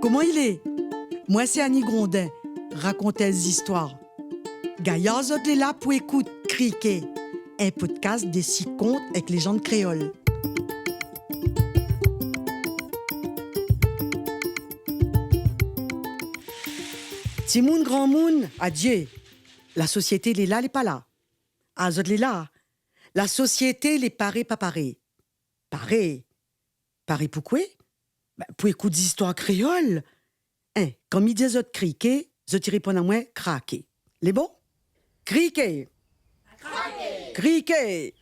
Comment il est? Moi, c'est Annie Grondin. Racontez des histoires. Gaillard, vous êtes là pour écouter Criquet, un podcast des 6 contes avec les gens de créole. Petit moun, grand moun, adieu. La société, elle est là, elle n'est pas là. Ah, vous êtes là. La société, elle est parée, pas parée. Parée. Parée pourquoi? Pour écouter des histoires créoles. Quand mi dit zot criquet, je te réponds à moi craquer. Les bons? Criquet. Criquet.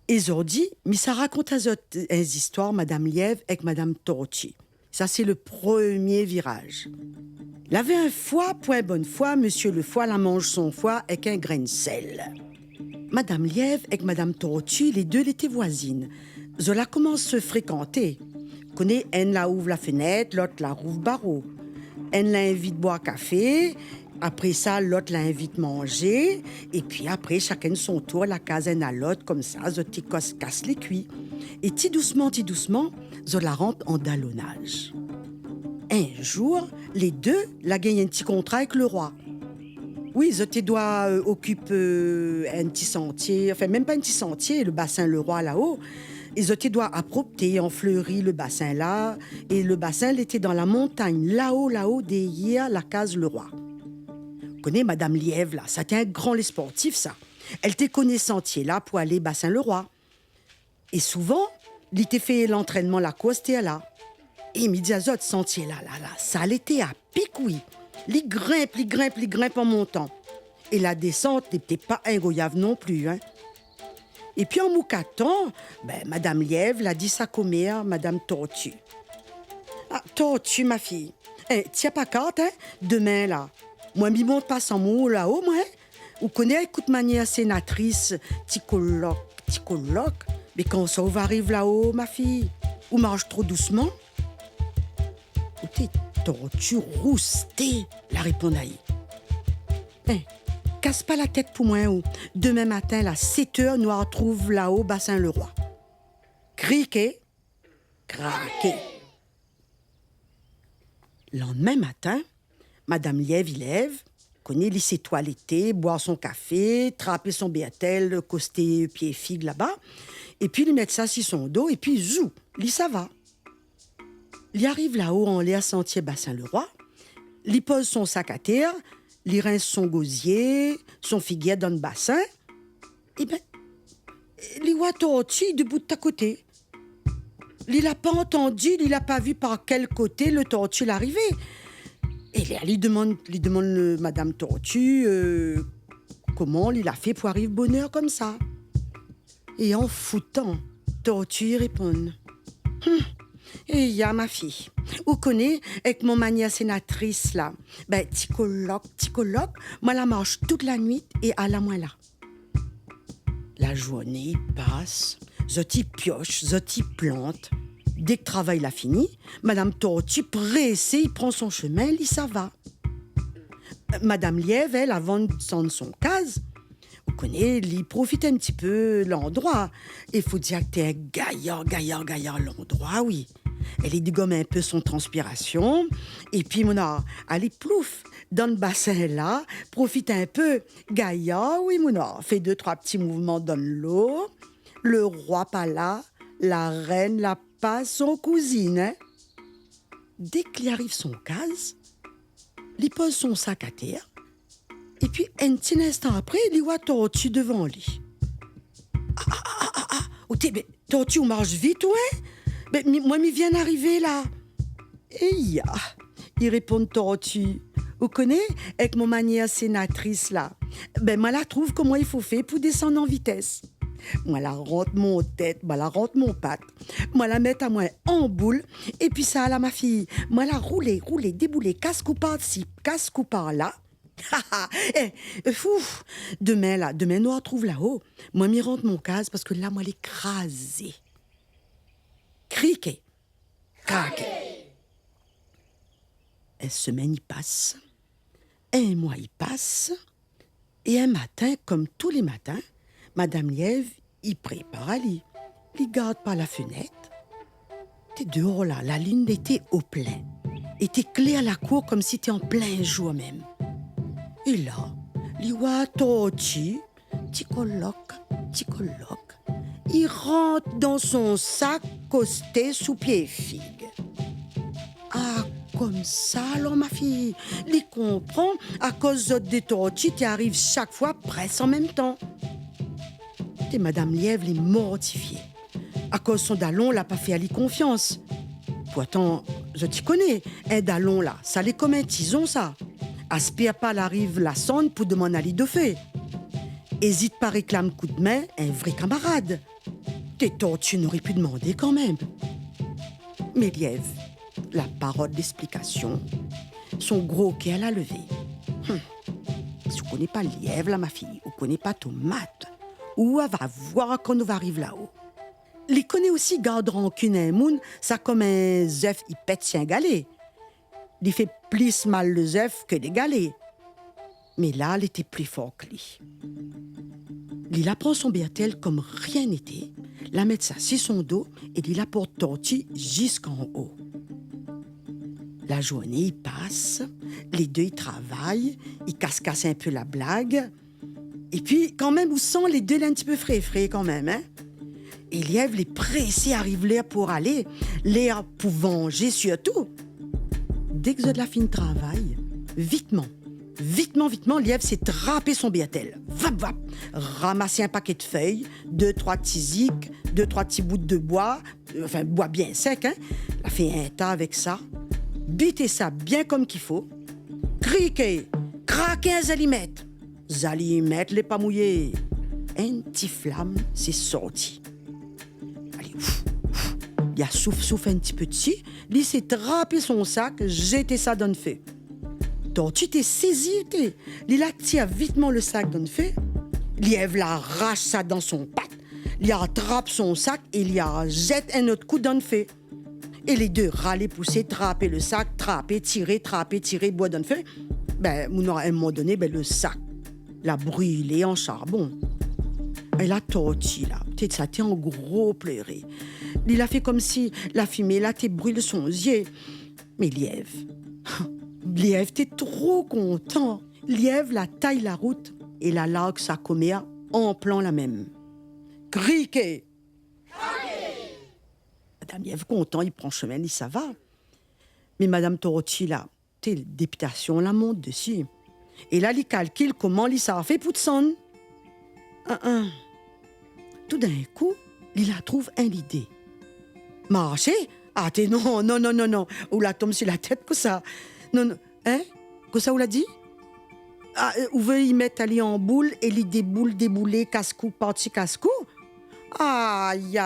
Et aujourd'hui, ça raconte à zot une histoire Madame Lièvre avec Madame Torti. Ça, c'est le premier virage. Il avait un foie, point bonne foi, monsieur le foie la mange son foie avec un grain de sel. Madame Lièvre avec Madame Torti, les deux étaient voisines. Zola commence à se fréquenter. Connaît, elle la ouvre la fenêtre, l'autre la rouvre barreau. Elle l'invite boire café, après ça, l'autre l'invite manger, et puis après, chacun son tour, la case à l'autre, comme ça, Zoti casse les cuits. Et ti doucement, Zola rentre en dallonnage. Un jour, les deux la gagnent un petit contrat avec le roi. Oui, Zoti doit occuper un petit sentier, enfin même pas un petit sentier, le bassin le roi là-haut. Et Zoté doit approper en fleuri le bassin là, et le bassin il était dans la montagne, là-haut, derrière la case le roi. Vous connaissez Madame Lièvre là, ça tient un grand les sportifs ça. Elle te connaît sentier là pour aller bassin le roi. Et souvent, il te fait l'entraînement la coste et là. Et il me dit à Zot, sentier là, ça l'était à pic oui. Il grimpe en montant. Et la descente n'était pas un goyave non plus, hein. Et puis en moucatant, Madame Lièvre l'a dit sa commère, Madame Tortue. Ah, Tortue, ma fille, tiens pas carte, hein, demain là. Moi, m'y monte pas sans mot là-haut, moi. Vous connaissez, écoute, manière sénatrice, petit colloque. Mais quand ça va arrive là-haut, ma fille, ou marche trop doucement? Ou t'es Tortue roustée, la répondait. Casse pas la tête pour moi, ou demain matin, à 7h, nous retrouve là-haut, bassin le roi. Criquet, craquer. Lendemain matin, Madame Lièvre, connaît lycée toiletté, boire son café, trapper son béatel, coster pied figue là-bas, et puis lui mettre ça sur son dos, et puis zou, ça va. Il arrive là-haut en l'air sentier bassin le roi, il pose son sac à terre, il rince son gosier, son figuier dans le bassin. Et il voit Tortue debout de ta côté. Il n'a pas entendu, il n'a pas vu par quel côté le Tortue l'arrivait. Et il demande Madame Tortue comment il a fait pour arriver bonheur comme ça. Et en foutant, Tortue répond. Et y a ma fille. Vous connaissez, avec mon manière sénatrice là, petit colloque, moi la marche toute la nuit et à la moins là. La journée passe, zoti pioche, zoti plante. Dès que le travail l'a fini, Madame Tortue pressée, il prend son chemin, ça va. Madame Lièvre, elle, avant de descendre son case, vous connaissez, il profite un petit peu de l'endroit. Il faut dire que t'es un gaillard l'endroit, oui. Elle est dégomme un peu son transpiration. Et puis, elle est plouf dans le bassin là, profite un peu. Gaillard, oui, fait 2-3 petits mouvements dans l'eau. Le roi pas là, la reine la pas son cousine, hein. Dès qu'il arrive son case, il pose son sac à terre. Et puis, un petit instant après, il voit Tortue devant lui. Tortue, on marche vite, ouais? Moi, m'y viens d'arriver, là. Et il répond Tortue. Vous connaissez, avec mon manière sénatrice, là, moi, la trouve comment il faut faire pour descendre en vitesse. Moi, la rentre mon tête, moi, la rentre mon patte. Moi, la mettre à moi en boule. Et puis ça, là, ma fille, moi, la rouler, débouler, casse-cou par-ci, casse-cou par-là. Demain, nous retrouve là-haut. Moi, m'y rentre mon case parce que là, moi, l'écraser. Criquet. Craquer. Une semaine y passe. Un mois y passe. Et un matin, comme tous les matins, Madame Lièvre, il prépare à lit. Il garde par la fenêtre. T'es dehors là, la lune était au plein. Et t'es clé à la cour comme si t'es en plein jour même. Et là, l'iwa Torchi, petit coloc. Il rentre dans son sac costé sous pied figue. Ah, comme ça, alors ma fille, il comprend à cause de Torchi, tu arrives chaque fois presque en même temps. Et Madame Lièvre est mortifiée. À cause son dallon, l'a pas fait à lui confiance. Pourtant, je t'y connais, un dallon là, ça l'est comme un tison ça. Aspire pas l'arrive la sonne pour demander à lui de fait. Hésite pas réclame coup de main, un vrai camarade. Tes tortues n'auraient pu demander quand même. Mais Lièvre, la parole d'explication, son gros cœur l'a levé. Si vous connaissez pas Lièvre là ma fille, vous connaissez pas tomate, ou elle va voir quand on va arriver là-haut. Les connaît aussi garde rancune un moun, ça comme un zèf, il pète si un galet. Il fait plus mal le zèf que les galets. Mais là, il était plus fort que lui. Il apprend son bertel comme rien n'était, la met ça sur son dos et il la porte Torchi jusqu'en haut. La journée, il passe, les deux, ils travaillent, ils casse un peu la blague. Et puis, quand même, vous sent les deux, là, un petit peu frais quand même, hein. Et Lièvre, les pressés arrivent l'air pour aller, l'air pour venger surtout. Dès que de la fin de travail, vitement, Lièvre s'est trapé son bertel. Vap, ramasser un paquet de feuilles, 2-3 petits zics, 2-3 petits bouts de bois, bois bien sec, hein. Elle a fait un tas avec ça, bité ça bien comme qu'il faut, criquer, craquer un zalimètre. Zalimètre, les pas mouillé. Un petit flamme s'est sorti. Il a souffle un petit peu dessus, il s'est trapé son sac, jeté ça dans le feu. Torchi t'es saisi, il attire vitement le sac dans le feu, Lièvre l'arrache ça dans son patte, il attrape son sac et il jette un autre coup dans le feu. Et les deux râlaient, poussaient, trapper le sac, trapper, tirer, bois dans le feu. À un moment donné, le sac l'a brûlé en charbon. Et la Torchi, là, peut-être ça t'est en gros pleuré. Il a fait comme si la fumée, là, t'es brûlé son yeux. Mais Lièvre, t'es trop content. Lièvre, la taille la route et la largue sa commère en plan la même. Criquet! Madame Lièvre, content, il prend chemin, il ça va. Mais Madame Torchi, là, t'es députation, la monte dessus. Et là, il calcule comment il s'en fait pour de son. Tout d'un coup, il la trouve une idée. Marcher? Ah, t'es non. Ou la tombe sur la tête, comme ça. Non, hein? Comme ça, ou l'a dit? Ah, ou veut y mettre aller en boule et lui débouler, casse-cou, parti casse-cou? Aïe,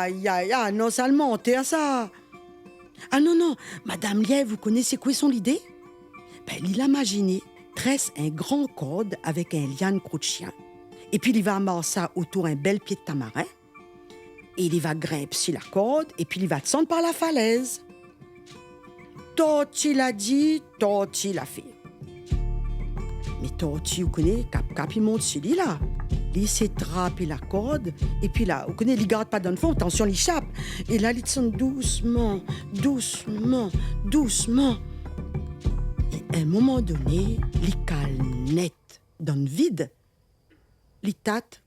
non, ça le mentait, ça. Ah non, Madame Lièvre, vous connaissez quoi son idée? Il a imaginé, tresse un grand corde avec un liane croc de chien. Et puis, il va amarrer ça autour d'un bel pied de tamarin. Et il va grimper sur la corde, et puis il va descendre par la falaise. Torchi l'a dit, Torchi l'a fait. Mais Torchi, vous connaissez, cap, il monte sur lui, là. Il s'est trapé la corde, et puis là, vous connaissez, il ne garde pas dans le fond, attention, il échappe. Et là, il descend doucement. Et à un moment donné, il cale net dans le vide. Les tates,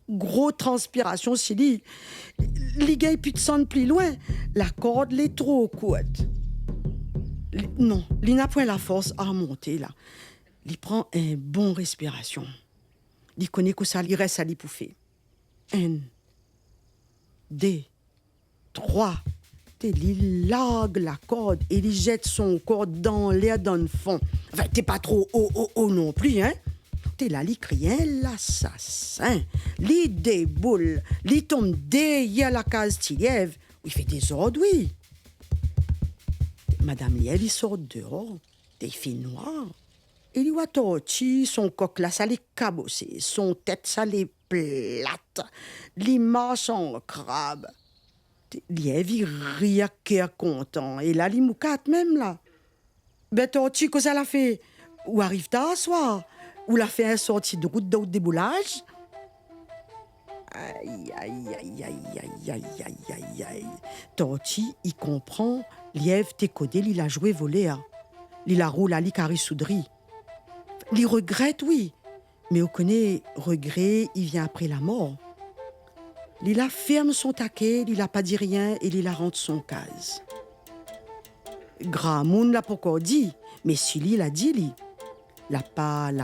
gros transpiration, si les gars, puis de sang plus loin, la corde, l'est trop courte. Non, il n'a point la force à remonter, là. Il prend un bon respiration. Il connaît que ça, il reste à lui pouffer. 1, 2, 3. Il largue la corde et il jette son corps dans l'air, dans le fond. Enfin, t'es pas trop haut non plus, hein? T'es là, il crie, l'assassin. Il déboule, il tombe derrière la case de Lièvre. Il fait des ordres, oui. Madame Lièvre, il sort dehors, il fait noir. Il voit Torchi, son coq là, ça l'est cabossé, son tête, ça l'est plate. Il marche en crabe. Lièvre, il rit à cœur content. Et là, il moucate même, là. Torchi, qu'est-ce qu'elle a fait? Où arrive-t-elle à soir? Ou l'a fait un sorti de route d'autre déboulage? Aïe, aïe, aïe, aïe, aïe, aïe, aïe, aïe, aïe. Torti, il comprend, lièvre t'es codé, il a joué voléa. Il a roulé à l'icari soudri. Il regrette, oui. Mais on connaît, regret, il vient après la mort. Il a ferme son taquet, il a pas dit rien et il a rentre son case. Gramoun l'a pas encore dit, mais si il a dit, lui. La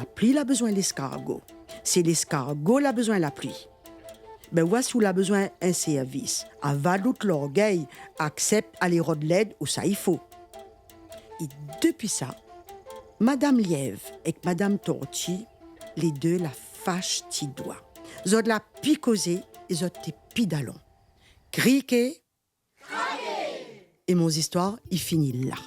pluie, il a besoin de l'escargot. C'est l'escargot, il a besoin de la pluie. Ben voici où il a besoin d'un service. Avalout l'orgueil, accepte aller rod l'aide où ça il faut. Et depuis ça, Madame Lièvre et Madame Torti, les deux la fâchent ti doigt. Zod la picosé et zod te pidalon. Criquet. Et mon histoire, il finit là.